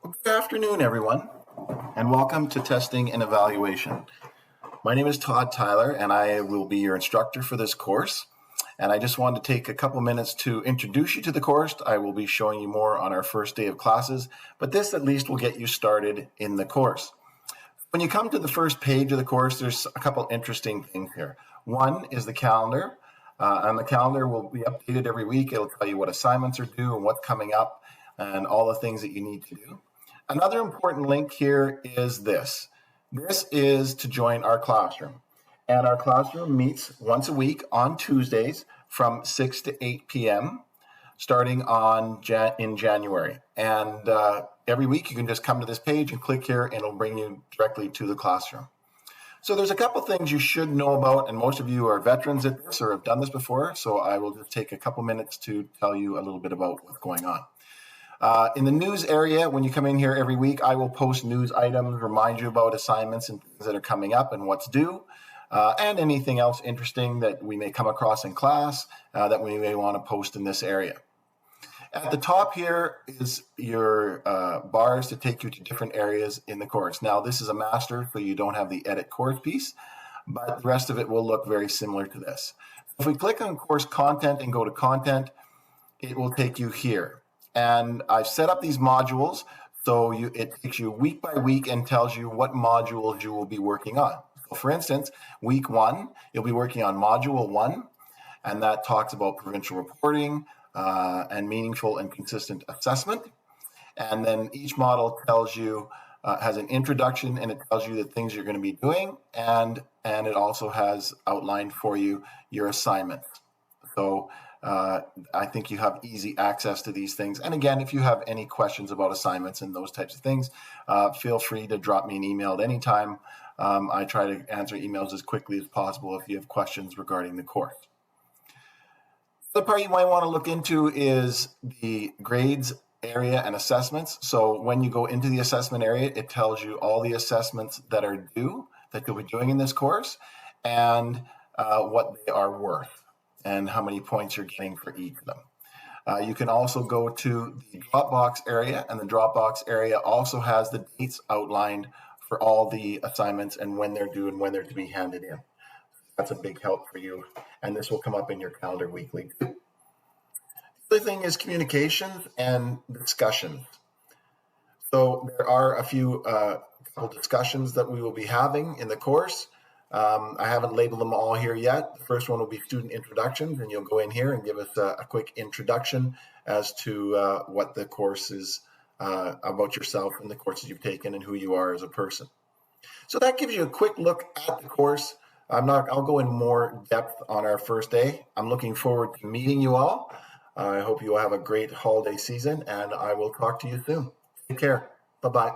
Good afternoon, everyone, and welcome to Testing and Evaluation. My name is Todd Tyler, and I will be your instructor for this course. And I just wanted to take a couple minutes to introduce you to the course. I will be showing you more on our first day of classes, but this at least will get you started in the course. When you come to the first page of the course, there's a couple interesting things here. One is the calendar. And the calendar will be updated every week. It'll tell you what assignments are due and what's coming up and all the things that you need to do. Another important link here is this. This is to join our classroom. And our classroom meets once a week on Tuesdays from 6 to 8 p.m. starting in January. And every week you can just come to this page and click here and it'll bring you directly to the classroom. So there's a couple things you should know about, and most of you are veterans at this or have done this before, so I will just take a couple minutes to tell you a little bit about what's going on. In the news area, when you come in here every week, I will post news items, remind you about assignments and things that are coming up and what's due, and anything else interesting that we may come across in class that we may want to post in this area. At the top here is your bars to take you to different areas in the course. Now, this is a master, so you don't have the edit course piece, but the rest of it will look very similar to this. If we click on course content and go to content, it will take you here. And I've set up these modules, so it takes you week by week and tells you what modules you will be working on. So for instance, week 1, you'll be working on module 1, and that talks about provincial reporting, and meaningful and consistent assessment. And then each model tells you, has an introduction, and it tells you the things you're going to be doing, and it also has outlined for you your assignments. So I think you have easy access to these things. And again, if you have any questions about assignments and those types of things, feel free to drop me an email at any time. I try to answer emails as quickly as possible if you have questions regarding the course. The part you might want to look into is the grades area and assessments. So when you go into the assessment area, it tells you all the assessments that are due that you'll be doing in this course and what they are worth and how many points you're getting for each of them. You can also go to the Dropbox area, and the Dropbox area also has the dates outlined for all the assignments and when they're due and when they're to be handed in. That's a big help for you, and this will come up in your calendar weekly. The other thing is communications and discussions. So there are a few couple discussions that we will be having in the course. I haven't labeled them all here yet. The first one will be student introductions, and you'll go in here and give us a quick introduction as to what the course is about yourself and the courses you've taken and who you are as a person. So that gives you a quick look at the course. I'll go in more depth on our first day. I'm looking forward to meeting you all. I hope you all have a great holiday season, and I will talk to you soon. Take care. Bye-bye.